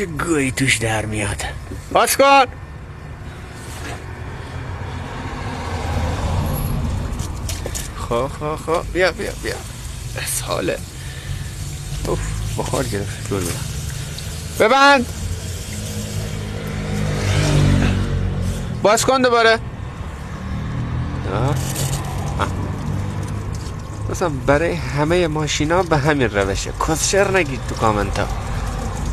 چه گویی توش در میاد. باز کن. خب بیا ساله. اوف بخار گرفت. دور برم. ببند. باز کن دوباره. مثلا برای همه ماشینا به همین روشه. کسشر نگید تو کامنت ها.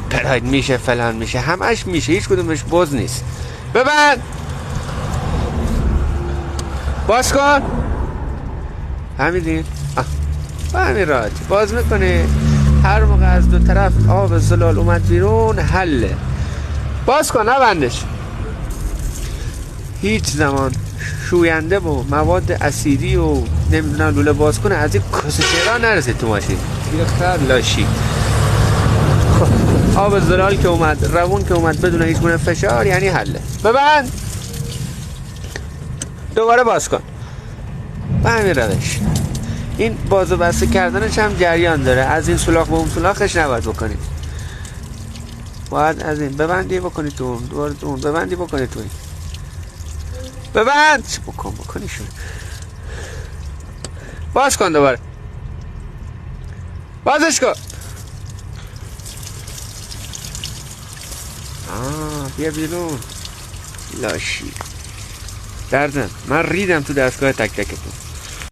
پراید میشه فلان میشه، همش میشه، هیچ کدومش باز نیست. ببند. باز کن. همین به همین راحتی باز میکنی. هر موقع از دو طرف آب زلال اومد بیرون حله. باز کن نبندش. هیچ زمان شوینده و مواد اسیدی و نمیدونم لوله باز کنه از این کسشیرا نرسید تو ماشین. یه خر لاشی. خب آب زلال که اومد، روون که اومد بدون هیچ گونه فشار یعنی حله. ببند. دوباره باز کن. به همین روش. این باز و بسته کردنش هم جریان داره. از این سولاخ به اون سولاخش نباید بکنید. باید از این ببندی بکنی تو اون، دوباره تو اون ببندی بکنی تو این. ببند. چه بکنی شون. باز کن دوباره. بازش کن. بیا بیرون لاشی. دردن من ریدم تو دستگاه تک تکتون.